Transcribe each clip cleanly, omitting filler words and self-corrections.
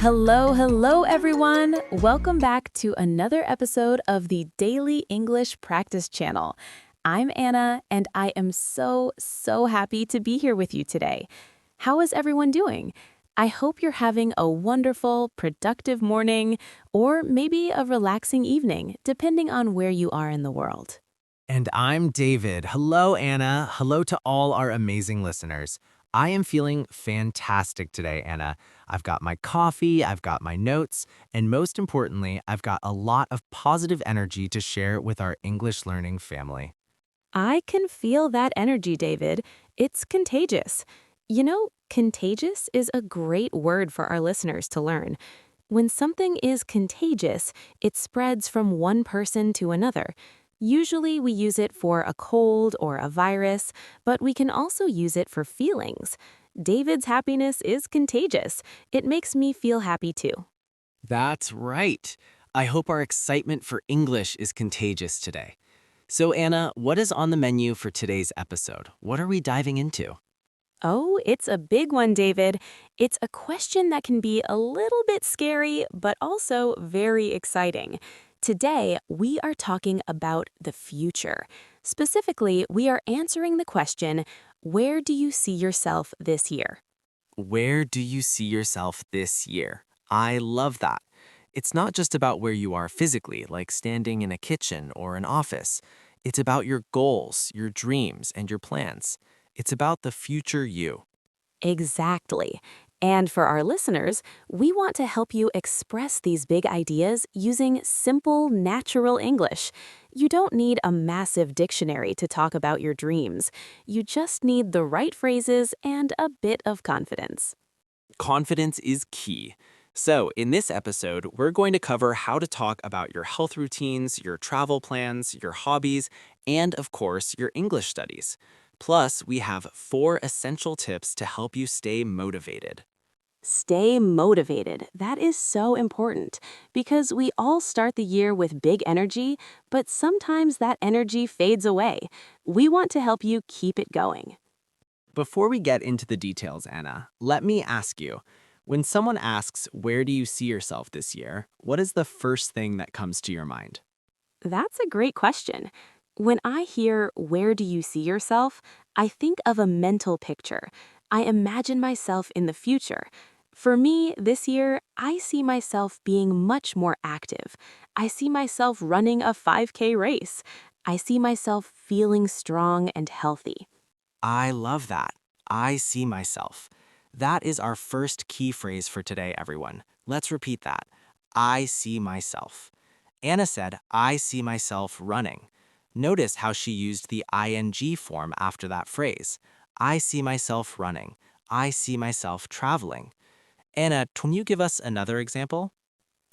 Hello, everyone. Welcome back to another episode of the Daily English Practice Channel. I'm Anna, and I am so happy to be here with you today. How is everyone doing? I hope you're having a wonderful, productive morning, or maybe a relaxing evening, depending on where you are in the world. And I'm David. Hello, Anna. Hello to all our amazing listeners. I am feeling fantastic today, Anna. I've got my coffee, I've got my notes, and most importantly, I've got a lot of positive energy to share with our English learning family. I can feel that energy, David. It's contagious. You know, contagious is a great word for our listeners to learn. When something is contagious, it spreads from one person to another. Usually we use it for a cold or a virus, but we can also use it for feelings. David's happiness is contagious. It makes me feel happy too. That's right. I hope our excitement for English is contagious today. So, Anna, what is on the menu for today's episode? What are we diving into? Oh, it's a big one, David. It's a question that can be a little bit scary, but also very exciting. Today, we are talking about the future. Specifically, we are answering the question, where do you see yourself this year? Where do you see yourself this year? I love that. It's not just about where you are physically, like standing in a kitchen or an office. It's about your goals, your dreams, and your plans. It's about the future you. Exactly. And for our listeners, we want to help you express these big ideas using simple, natural English. You don't need a massive dictionary to talk about your dreams. You just need the right phrases and a bit of confidence. Confidence is key. So, in this episode, we're going to cover how to talk about your health routines, your travel plans, your hobbies, and of course, your English studies. Plus, we have 4 essential tips to help you stay motivated. Stay motivated. That is so important because we all start the year with big energy, but sometimes that energy fades away. We want to help you keep it going. Before we get into the details, Anna, let me ask you, when someone asks, where do you see yourself this year, what is the first thing that comes to your mind? That's a great question. When I hear, where do you see yourself? I think of a mental picture. I imagine myself in the future. For me, this year, I see myself being much more active. I see myself running a 5K race. I see myself feeling strong and healthy. I love that. I see myself. That is our first key phrase for today, everyone. Let's repeat that. I see myself. Anna said, I see myself running. Notice how she used the ing form after that phrase. I see myself running. I see myself traveling. Anna, can you give us another example?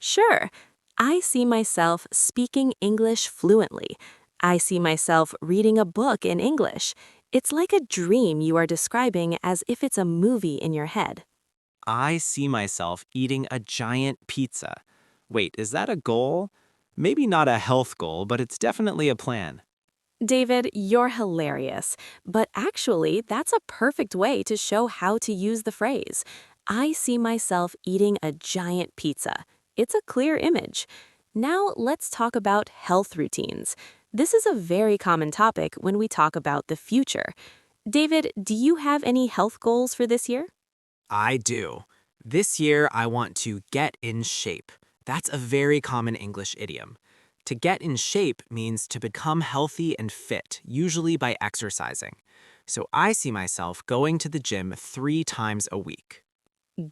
Sure, I see myself speaking English fluently. I see myself reading a book in English. It's like a dream you are describing as if it's a movie in your head. I see myself eating a giant pizza. Wait, is that a goal? Maybe not a health goal, but it's definitely a plan. David, you're hilarious. But actually, that's a perfect way to show how to use the phrase. I see myself eating a giant pizza. It's a clear image. Now let's talk about health routines. This is a very common topic when we talk about the future. David, do you have any health goals for this year? I do. This year, I want to get in shape. That's a very common English idiom. To get in shape means to become healthy and fit, usually by exercising. So I see myself going to the gym 3 times a week.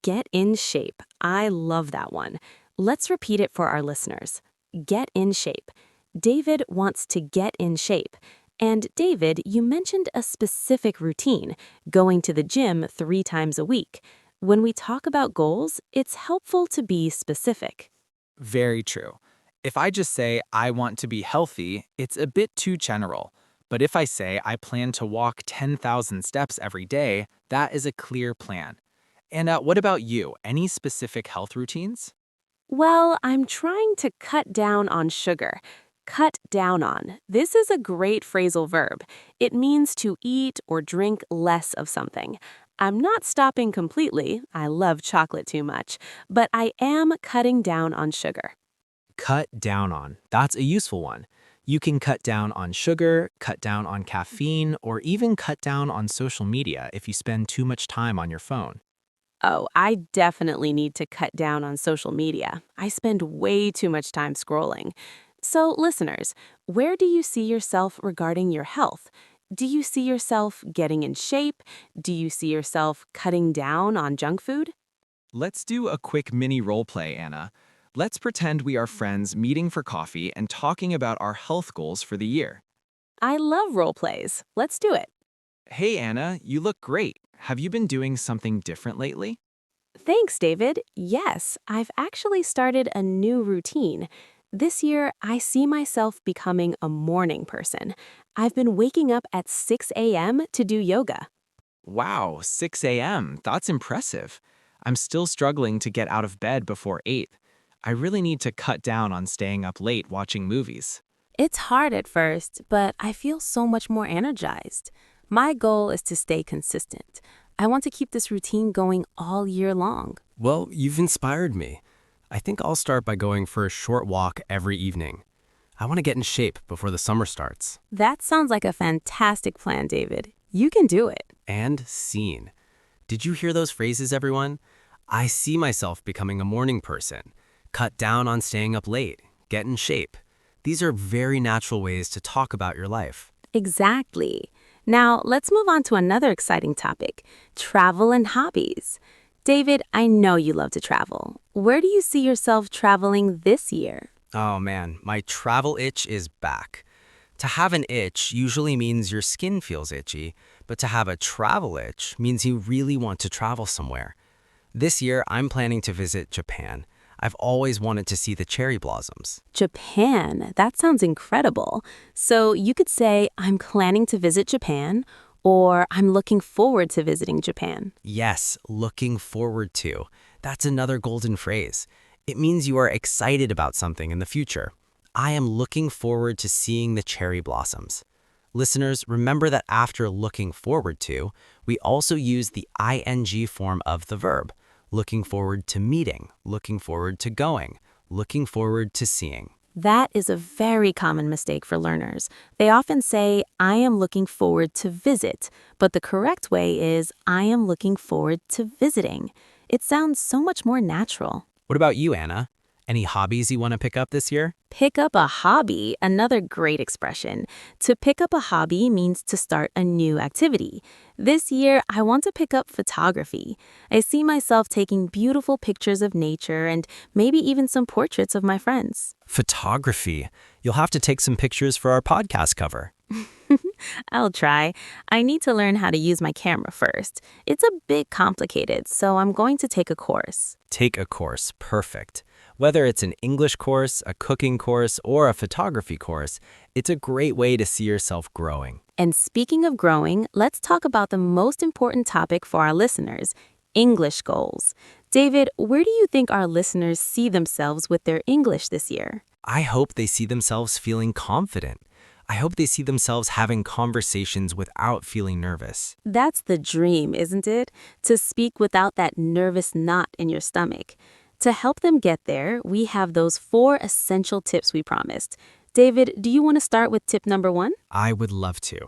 Get in shape. I love that one. Let's repeat it for our listeners. Get in shape. David wants to get in shape. And David, you mentioned a specific routine, going to the gym 3 times a week. When we talk about goals, it's helpful to be specific. Very true. If I just say I want to be healthy, it's a bit too general. But if I say I plan to walk 10,000 steps every day, that is a clear plan. And what about you? Any specific health routines? Well, I'm trying to cut down on sugar. Cut down on. This is a great phrasal verb. It means to eat or drink less of something. I'm not stopping completely. I love chocolate too much, but I am cutting down on sugar. Cut down on. That's a useful one. You can cut down on sugar, cut down on caffeine, or even cut down on social media if you spend too much time on your phone. Oh, I definitely need to cut down on social media. I spend way too much time scrolling. So, listeners, where do you see yourself regarding your health? Do you see yourself getting in shape? Do you see yourself cutting down on junk food? Let's do a quick mini role play, Anna. Let's pretend we are friends meeting for coffee and talking about our health goals for the year. I love role plays. Let's do it. Hey, Anna, you look great. Have you been doing something different lately? Thanks, David. Yes, I've actually started a new routine. This year, I see myself becoming a morning person. I've been waking up at 6 a.m. to do yoga. Wow, 6 a.m. That's impressive. I'm still struggling to get out of bed before 8. I really need to cut down on staying up late watching movies. It's hard at first, but I feel so much more energized. My goal is to stay consistent. I want to keep this routine going all year long. Well, you've inspired me. I think I'll start by going for a short walk every evening. I want to get in shape before the summer starts. That sounds like a fantastic plan, David. You can do it. And seen. Did you hear those phrases, everyone? I see myself becoming a morning person. Cut down on staying up late. Get in shape. These are very natural ways to talk about your life. Exactly. Now, let's move on to another exciting topic, travel and hobbies. David, I know you love to travel. Where do you see yourself traveling this year? Oh man, my travel itch is back. To have an itch usually means your skin feels itchy, but to have a travel itch means you really want to travel somewhere. This year, I'm planning to visit Japan. I've always wanted to see the cherry blossoms. Japan. That sounds incredible. So you could say, I'm planning to visit Japan, or I'm looking forward to visiting Japan. Yes, looking forward to. That's another golden phrase. It means you are excited about something in the future. I am looking forward to seeing the cherry blossoms. Listeners, remember that after looking forward to, we also use the ing form of the verb. Looking forward to meeting, looking forward to going, looking forward to seeing. That is a very common mistake for learners. They often say, I am looking forward to visit, but the correct way is, I am looking forward to visiting. It sounds so much more natural. What about you, Anna? Any hobbies you want to pick up this year? Pick up a hobby, another great expression. To pick up a hobby means to start a new activity. This year, I want to pick up photography. I see myself taking beautiful pictures of nature and maybe even some portraits of my friends. Photography. You'll have to take some pictures for our podcast cover. I'll try. I need to learn how to use my camera first. It's a bit complicated, so I'm going to take a course. Take a course. Perfect. Whether it's an English course, a cooking course, or a photography course, it's a great way to see yourself growing. And speaking of growing, let's talk about the most important topic for our listeners, English goals. David, where do you think our listeners see themselves with their English this year? I hope they see themselves feeling confident. I hope they see themselves having conversations without feeling nervous. That's the dream, isn't it? To speak without that nervous knot in your stomach. To help them get there, we have those 4 essential tips we promised. David, do you want to start with tip number 1? I would love to.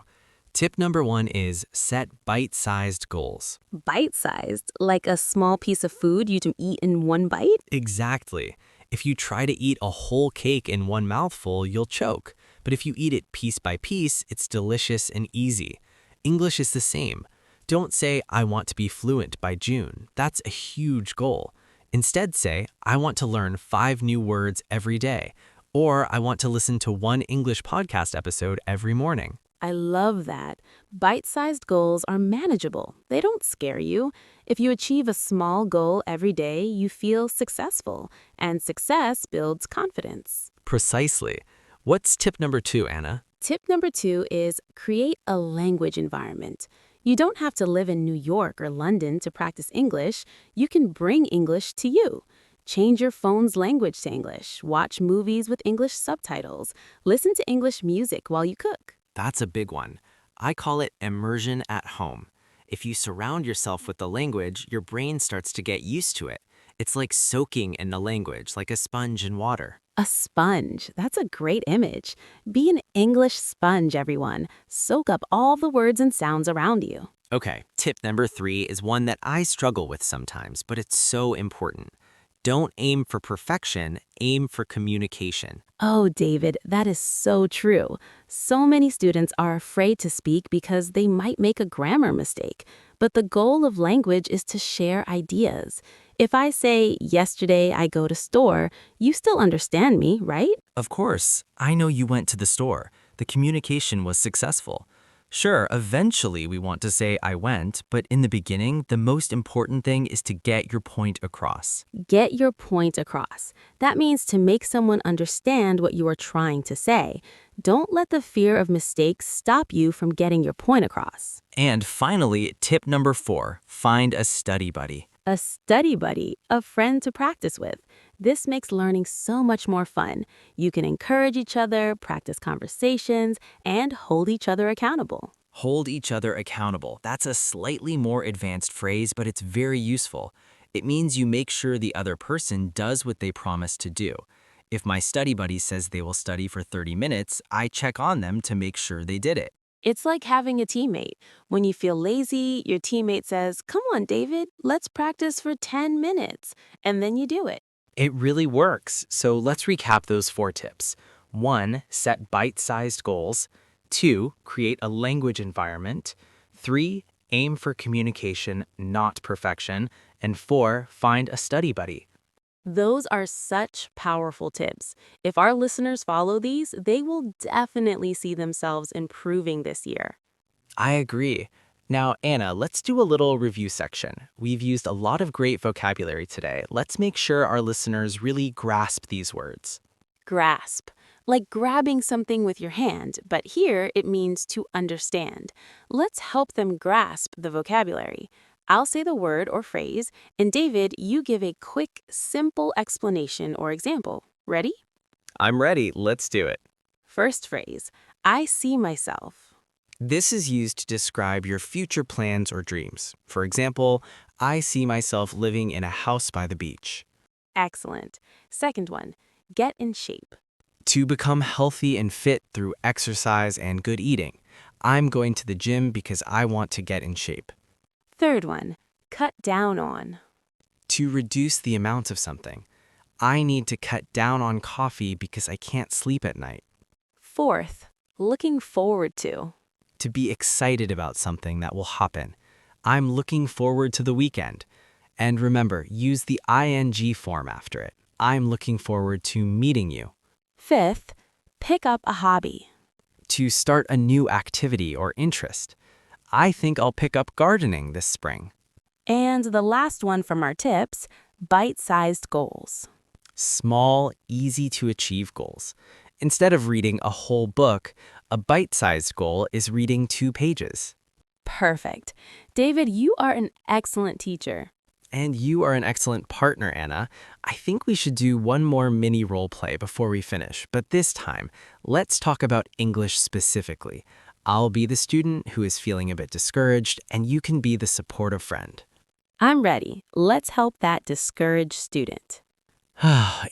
Tip number 1 is set bite-sized goals. Bite-sized, like a small piece of food you can eat in one bite? Exactly. If you try to eat a whole cake in one mouthful, you'll choke. But if you eat it piece by piece, it's delicious and easy. English is the same. Don't say, I want to be fluent by June. That's a huge goal. Instead say, I want to learn 5 new words every day. Or I want to listen to 1 English podcast episode every morning. I love that. Bite-sized goals are manageable. They don't scare you. If you achieve a small goal every day, you feel successful. And success builds confidence. Precisely. What's tip number 2, Anna? Tip number 2 is create a language environment. You don't have to live in New York or London to practice English. You can bring English to you. Change your phone's language to English. Watch movies with English subtitles. Listen to English music while you cook. That's a big one. I call it immersion at home. If you surround yourself with the language, your brain starts to get used to it. It's like soaking in the language, like a sponge in water. A sponge. That's a great image. Be an English sponge, everyone. Soak up all the words and sounds around you. Okay, tip number 3 is one that I struggle with sometimes, but it's so important. Don't aim for perfection, aim for communication. Oh, David, that is so true. So many students are afraid to speak because they might make a grammar mistake. But the goal of language is to share ideas. If I say, yesterday I go to store, you still understand me, right? Of course, I know you went to the store. The communication was successful. Sure, eventually we want to say I went, but in the beginning, the most important thing is to get your point across. Get your point across. That means to make someone understand what you are trying to say. Don't let the fear of mistakes stop you from getting your point across. And finally, tip number 4, find a study buddy. A study buddy, a friend to practice with. This makes learning so much more fun. You can encourage each other, practice conversations, and hold each other accountable. Hold each other accountable. That's a slightly more advanced phrase, but it's very useful. It means you make sure the other person does what they promise to do. If my study buddy says they will study for 30 minutes, I check on them to make sure they did it. It's like having a teammate. When you feel lazy, your teammate says, "Come on, David, let's practice for 10 minutes." And then you do it. It really works. So let's recap those 4 tips. 1, set bite-sized goals. 2, create a language environment. 3, aim for communication, not perfection. And 4, find a study buddy. Those are such powerful tips. If our listeners follow these, they will definitely see themselves improving this year. I agree. Now, Anna, let's do a little review section. We've used a lot of great vocabulary today. Let's make sure our listeners really grasp these words. Grasp, like grabbing something with your hand, but here it means to understand. Let's help them grasp the vocabulary. I'll say the word or phrase, and David, you give a quick, simple explanation or example. Ready? I'm ready. Let's do it. First phrase, I see myself. This is used to describe your future plans or dreams. For example, I see myself living in a house by the beach. Excellent. Second one, get in shape. To become healthy and fit through exercise and good eating. I'm going to the gym because I want to get in shape. Third one, cut down on. To reduce the amount of something. I need to cut down on coffee because I can't sleep at night. Fourth, looking forward to. To be excited about something that will happen. I'm looking forward to the weekend. And remember, use the ing form after it. I'm looking forward to meeting you. Fifth, pick up a hobby. To start a new activity or interest. I think I'll pick up gardening this spring. And the last one from our tips, bite-sized goals. Small, easy-to-achieve goals. Instead of reading a whole book, a bite-sized goal is reading 2 pages. Perfect. David, you are an excellent teacher. And you are an excellent partner, Anna. I think we should do one more mini role play before we finish, but this time, let's talk about English specifically. I'll be the student who is feeling a bit discouraged, and you can be the supportive friend. I'm ready. Let's help that discouraged student.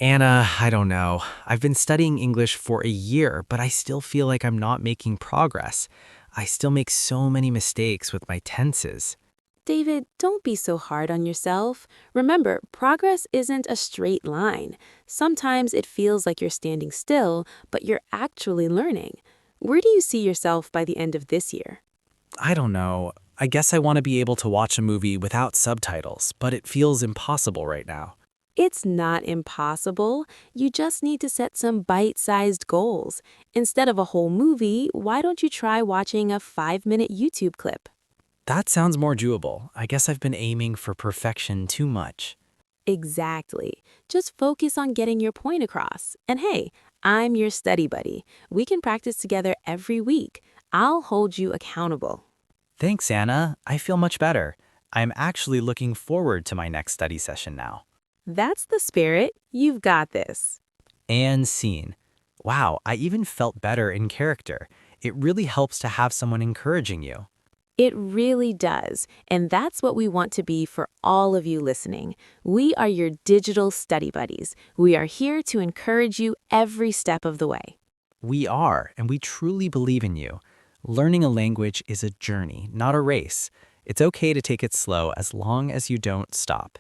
Anna, I don't know. I've been studying English for a year, but I still feel like I'm not making progress. I still make so many mistakes with my tenses. David, don't be so hard on yourself. Remember, progress isn't a straight line. Sometimes it feels like you're standing still, but you're actually learning. Where do you see yourself by the end of this year? I don't know. I guess I want to be able to watch a movie without subtitles, but it feels impossible right now. It's not impossible. You just need to set some bite-sized goals. Instead of a whole movie, why don't you try watching a 5-minute YouTube clip? That sounds more doable. I guess I've been aiming for perfection too much. Exactly. Just focus on getting your point across. And hey, I'm your study buddy. We can practice together every week. I'll hold you accountable. Thanks, Anna. I feel much better. I'm actually looking forward to my next study session now. That's the spirit. You've got this. And scene. Wow, I even felt better in character. It really helps to have someone encouraging you. It really does. And that's what we want to be for all of you listening. We are your digital study buddies. We are here to encourage you every step of the way. We are, and we truly believe in you. Learning a language is a journey, not a race. It's okay to take it slow as long as you don't stop.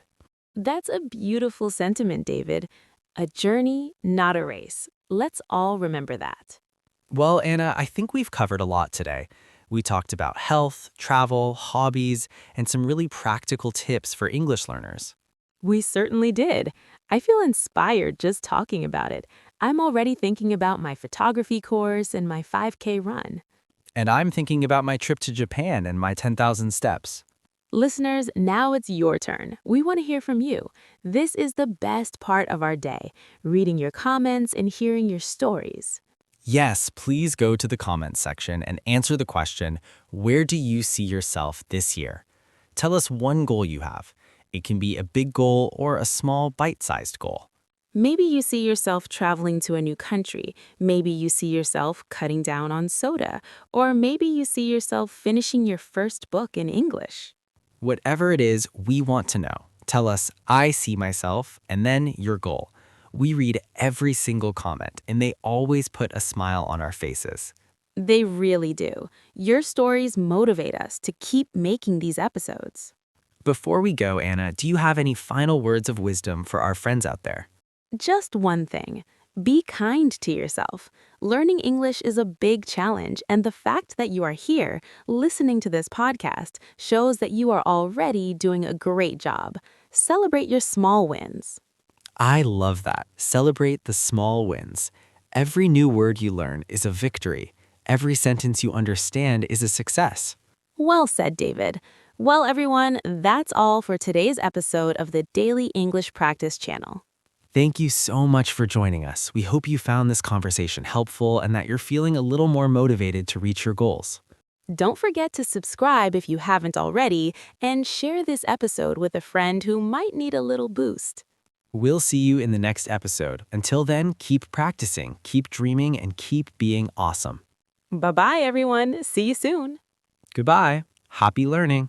That's a beautiful sentiment, David. A journey, not a race. Let's all remember that. Well, Anna, I think we've covered a lot today. We talked about health, travel, hobbies, and some really practical tips for English learners. We certainly did. I feel inspired just talking about it. I'm already thinking about my photography course and my 5K run. And I'm thinking about my trip to Japan and my 10,000 steps. Listeners, now it's your turn. We want to hear from you. This is the best part of our day, reading your comments and hearing your stories. Yes, please go to the comments section and answer the question, where do you see yourself this year? Tell us one goal you have. It can be a big goal or a small bite-sized goal. Maybe you see yourself traveling to a new country. Maybe you see yourself cutting down on soda. Or maybe you see yourself finishing your first book in English. Whatever it is, we want to know. Tell us, I see myself, and then your goal. We read every single comment, and they always put a smile on our faces. They really do. Your stories motivate us to keep making these episodes. Before we go, Anna, do you have any final words of wisdom for our friends out there? Just one thing. Be kind to yourself. Learning English is a big challenge, and the fact that you are here, listening to this podcast, shows that you are already doing a great job. Celebrate your small wins. I love that. Celebrate the small wins. Every new word you learn is a victory. Every sentence you understand is a success. Well said, David. Well, everyone, that's all for today's episode of the Daily English Practice channel. Thank you so much for joining us. We hope you found this conversation helpful and that you're feeling a little more motivated to reach your goals. Don't forget to subscribe if you haven't already, and share this episode with a friend who might need a little boost. We'll see you in the next episode. Until then, keep practicing, keep dreaming, and keep being awesome. Bye-bye, everyone. See you soon. Goodbye. Happy learning.